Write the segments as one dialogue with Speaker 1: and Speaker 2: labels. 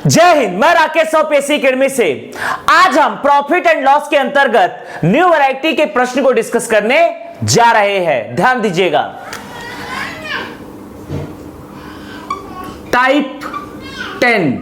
Speaker 1: जय हिंद। मैं राकेश पेसी अकेडमी से आज हम प्रॉफिट एंड लॉस के अंतर्गत न्यू वैरायटी के प्रश्न को डिस्कस करने जा रहे हैं। ध्यान दीजिएगा। टाइप 10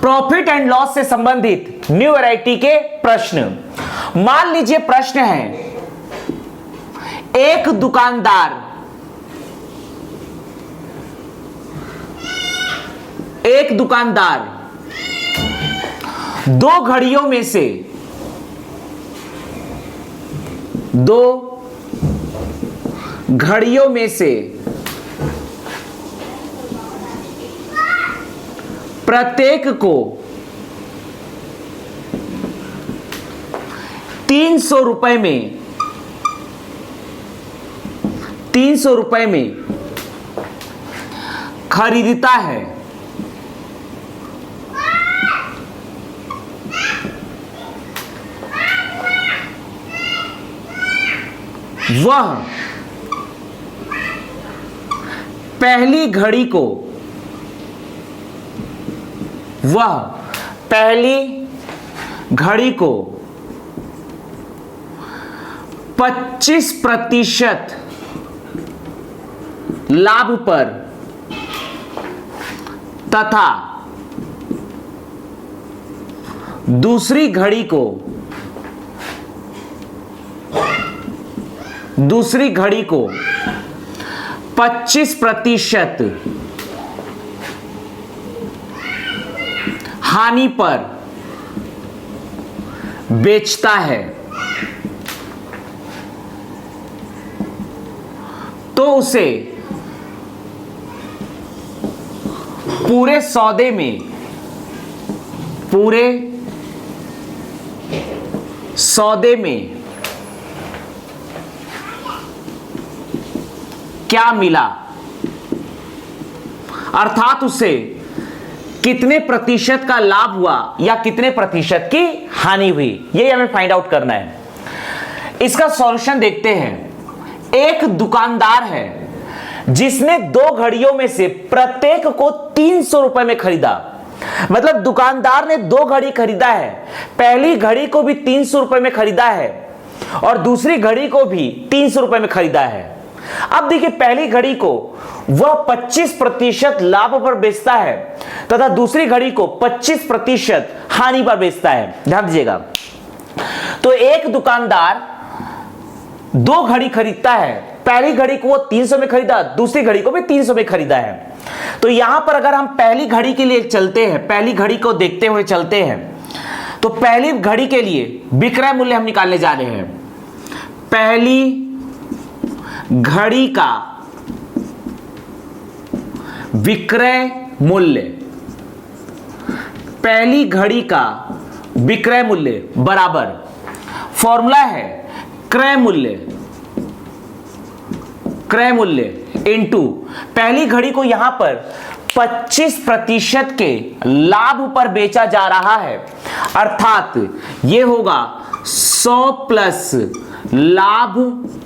Speaker 1: प्रॉफिट एंड लॉस से संबंधित न्यू वैरायटी के प्रश्न। मान लीजिए प्रश्न है, एक दुकानदार दो घड़ियों में से प्रत्येक को 300 रुपए में खरीदता है। वह पहली घड़ी को 25% लाभ पर तथा दूसरी घड़ी को 25% हानि पर बेचता है, तो उसे पूरे सौदे में क्या मिला, अर्थात उसे कितने प्रतिशत का लाभ हुआ या कितने प्रतिशत की हानि हुई, यही हमें फाइंड आउट करना है। इसका सॉल्यूशन देखते हैं। एक दुकानदार है जिसने दो घड़ियों में से प्रत्येक को 300 रुपए में खरीदा। मतलब दुकानदार ने दो घड़ी खरीदा है, पहली घड़ी को भी 300 रुपए में खरीदा है और दूसरी घड़ी को भी 300 रुपए में खरीदा है। अब देखिए, पहली घड़ी को वह 25% लाभ पर बेचता है तथा दूसरी घड़ी को 25% हानि पर बेचता है। ध्यान दीजिएगा। तो एक दुकानदार दो घड़ी खरीदता है, पहली घड़ी को वो 300 में खरीदा, दूसरी घड़ी को भी 300 में खरीदा है। तो यहां पर अगर हम पहली घड़ी के लिए चलते हैं, पहली घड़ी को देखते हुए चलते हैं, तो पहली घड़ी के लिए विक्रय मूल्य हम निकालने जा रहे हैं। पहली घड़ी का विक्रय मूल्य बराबर, फॉर्मूला है क्रय मूल्य इनटू पहली घड़ी को यहां पर 25% के लाभ पर बेचा जा रहा है, अर्थात यह होगा 100 प्लस लाभ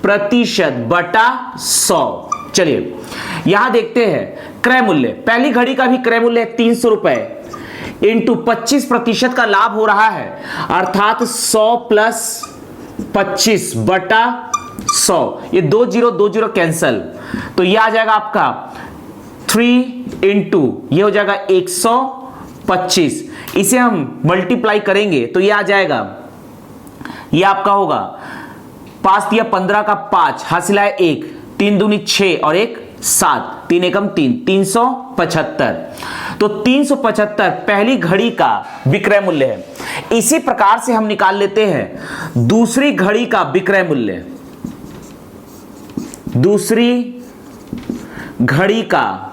Speaker 1: प्रतिशत बटा 100। चलिए यहां देखते हैं क्रय मूल्य। पहली घड़ी का भी क्रय मूल्य 300 रुपए इंटू 25% का लाभ हो रहा है, अर्थात 100 प्लस 25 बटा 100। ये 20 कैंसल, तो ये आ जाएगा आपका 3 इंटू ये हो जाएगा 125। इसे हम मल्टीप्लाई करेंगे तो ये आ जाएगा, ये आपका होगा 5 दिया 15 का 5 हासिल है 1, 3 दूनी 6 और 1 7, 3 एकम 3, 375। तो 375 पहली घड़ी का विक्रय मूल्य है। इसी प्रकार से हम निकाल लेते हैं दूसरी घड़ी का विक्रय मूल्य। दूसरी घड़ी का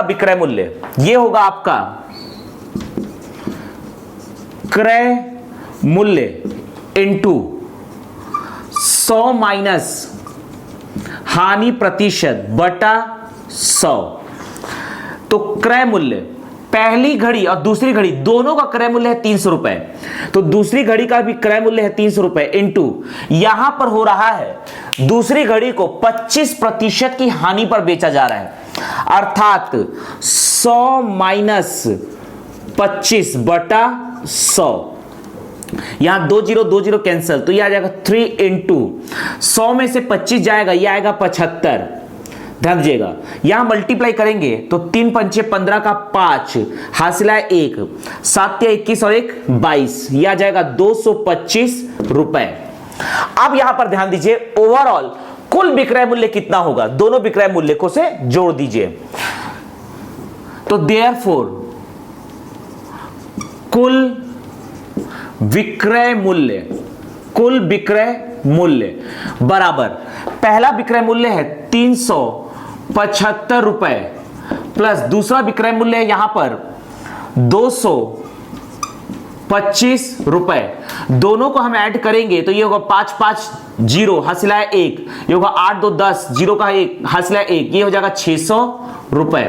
Speaker 1: विक्रय मूल्य यह होगा आपका क्रय मूल्य इंटू 100 माइनस हानि प्रतिशत बटा 100। तो क्रय मूल्य पहली घड़ी और दूसरी घड़ी दोनों का क्रय मूल्य है 300 रुपए, तो दूसरी घड़ी का भी क्रय मूल्य है 300 रुपए इंटू यहां पर हो रहा है दूसरी घड़ी को 25% की हानि पर बेचा जा रहा है, अर्थात 100 माइनस 25 बटा 100। यहां 20 कैंसिल, तो यह आ जाएगा 3 इंटू 100 में से 25 जाएगा, यह आएगा 75। ध्यान दीजिएगा, यहां मल्टीप्लाई करेंगे तो 3 पंचे 15 का 5 हासिल है 1, 7 या 21 और 1 22, यह आ जाएगा 225 रुपए। अब यहां पर ध्यान दीजिए, ओवरऑल कुल विक्रय मूल्य कितना होगा, दोनों विक्रय मूल्य को से जोड़ दीजिए। तो देयरफॉर कुल विक्रय मूल्य बराबर, पहला विक्रय मूल्य है 375 रुपए प्लस दूसरा विक्रय मूल्य है यहां पर 225 रुपए, दोनों को हम ऐड करेंगे तो ये होगा 5 5 0 हासिल है 1, ये होगा 8 2 10 0 का 1 हासिल है 1, ये हो जाएगा 600 रुपए।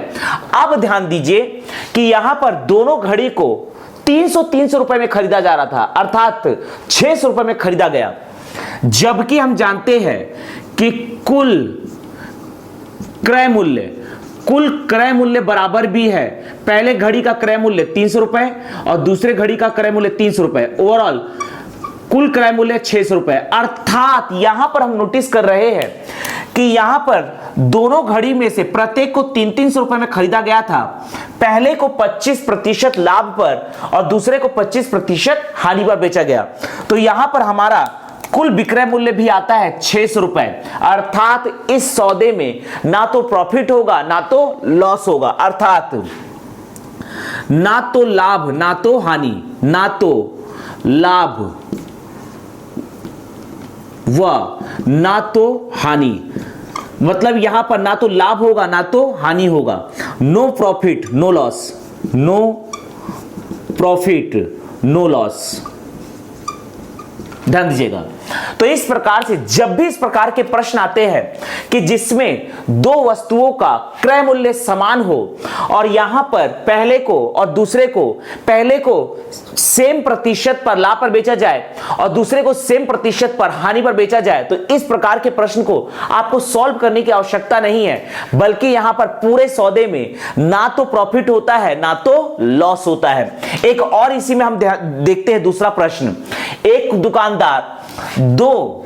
Speaker 1: अब ध्यान दीजिए कि यहां पर दोनों घड़ी को 300 रुपए में खरीदा जा रहा था, अर्थात 600 रुपए में खरीदा गया, जबकि हम जानते हैं कि कुल क्रय मूल्य बराबर भी है, पहले घड़ी का क्रय मूल्य 300 रुपए और दूसरे घड़ी का क्रय मूल्य 300 रुपए, ओवरऑल कुल क्रय मूल्य 600 रुपए। अर्थात यहां पर हम नोटिस कर रहे हैं कि यहां पर दोनों घड़ी में से प्रत्येक को 300 रुपए में खरीदा गया था, पहले को 25% लाभ पर और दूसरे को 25% हानि पर बेचा गया, तो यहां पर हमारा कुल विक्रय मूल्य भी आता है 600 रुपए। अर्थात इस सौदे में ना तो प्रॉफिट होगा ना तो लॉस होगा, अर्थात ना तो लाभ ना तो हानि, ना तो लाभ व ना तो हानि, मतलब यहां पर ना तो लाभ होगा ना तो हानि होगा, no profit no loss, no profit no loss. ध्यान दीजिएगा, तो इस प्रकार से जब भी इस प्रकार के प्रश्न आते हैं कि जिसमें दो वस्तुओं का क्रय मूल्य समान हो और यहां पर पहले को और दूसरे को, पहले को सेम प्रतिशत पर लाभ पर बेचा जाए और दूसरे को सेम प्रतिशत पर हानि पर बेचा जाए, तो इस प्रकार के प्रश्न को आपको सॉल्व करने की आवश्यकता नहीं है, बल्कि यहां पर पूरे सौदे में ना तो प्रॉफिट होता है ना तो लॉस होता है। एक और इसी में हम देखते हैं दूसरा प्रश्न, एक दुकानदार दो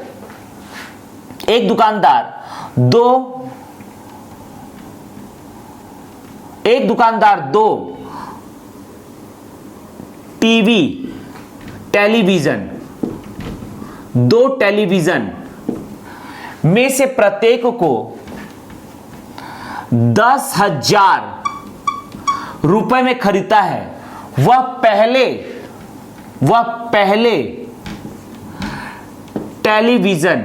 Speaker 1: टेलीविजन में से प्रत्येक को 10,000 रुपए में खरीदता है, वह पहले टेलीविजन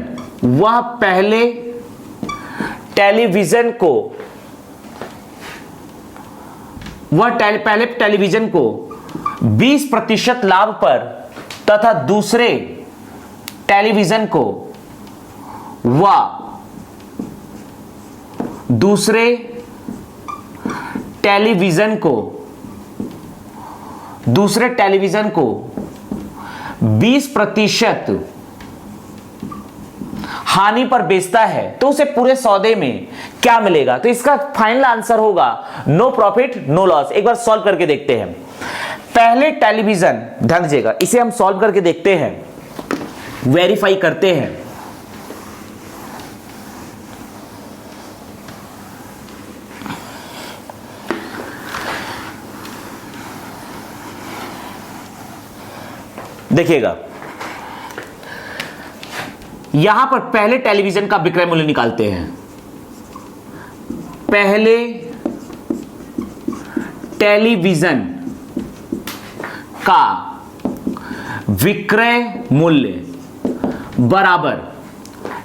Speaker 1: को 20% लाभ पर तथा दूसरे टेलीविजन को दूसरे टेलीविजन को 20% हानि पर बेचता है, तो उसे पूरे सौदे में क्या मिलेगा? तो इसका फाइनल आंसर होगा नो प्रॉफिट नो लॉस। एक बार सॉल्व करके देखते हैं। पहले टेलीविजन, ध्यान दीजिएगा, इसे हम सॉल्व करके देखते हैं, वेरीफाई करते हैं। देखिएगा, यहां पर पहले टेलीविजन का विक्रय मूल्य निकालते हैं। पहले टेलीविजन का विक्रय मूल्य बराबर,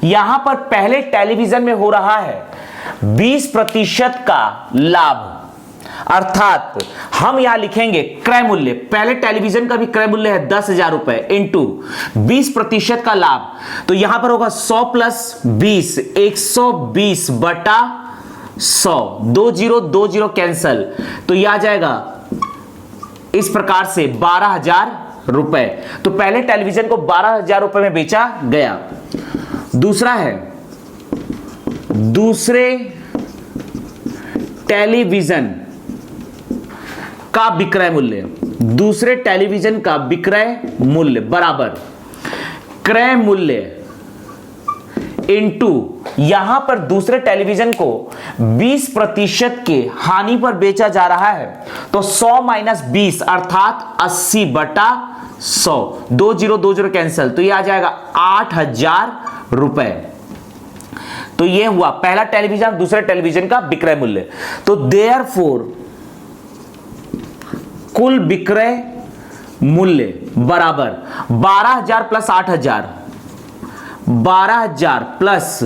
Speaker 1: यहां पर पहले टेलीविजन में हो रहा है 20% का लाभ, अर्थात हम यहां लिखेंगे क्रय मूल्य, पहले टेलीविजन का भी क्रय मूल्य है 10,000 रुपए इंटू 20% का लाभ, तो यहां पर होगा 100 प्लस 20, 120 बटा 100, 20 20 कैंसल, तो यह आ जाएगा इस प्रकार से 12,000 रुपए। तो पहले टेलीविजन को 12,000 रुपए में बेचा गया। दूसरा है दूसरे टेलीविजन का विक्रय मूल्य। दूसरे टेलीविजन का विक्रय मूल्य बराबर क्रय मूल्य इनटू, यहां पर दूसरे टेलीविजन को 20% के हानि पर बेचा जा रहा है, तो 100 माइनस 20 अर्थात 80/100, 20 कैंसिल, तो ये आ जाएगा 8,000 रुपए। तो ये हुआ पहला टेलीविजन दूसरे टेलीविजन का विक्रय मूल्य। तो देयरफॉर कुल विक्रय मूल्य बराबर 12,000 प्लस 8,000, 12,000 प्लस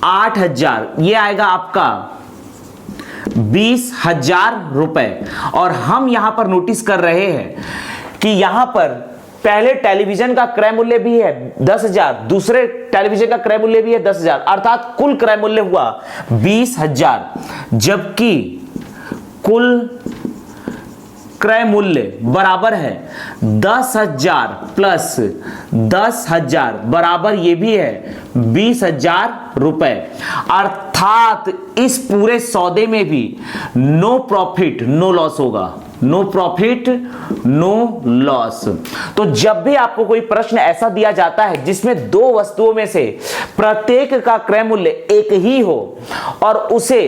Speaker 1: 8,000, ये आएगा आपका 20,000 रुपए। और हम यहां पर नोटिस कर रहे हैं कि यहां पर पहले टेलीविजन का क्रय मूल्य भी है 10,000, दूसरे टेलीविजन का क्रय मूल्य भी है 10,000, अर्थात कुल क्रय मूल्य हुआ 20,000, जबकि कुल क्रय मूल्य बराबर है 10,000 प्लस 10,000 बराबर ये भी है 20,000 रुपए। अर्थात इस पूरे सौदे में भी नो प्रॉफिट नो लॉस होगा, नो प्रॉफिट नो लॉस। तो जब भी आपको कोई प्रश्न ऐसा दिया जाता है जिसमें दो वस्तुओं में से प्रत्येक का क्रय मूल्य एक ही हो और उसे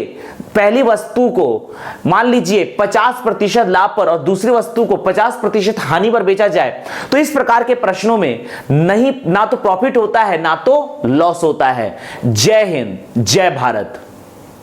Speaker 1: पहली वस्तु को मान लीजिए 50% लाभ पर और दूसरी वस्तु को 50% हानि पर बेचा जाए, तो इस प्रकार के प्रश्नों में ना तो प्रॉफिट होता है ना तो लॉस होता है। जय हिंद, जय भारत।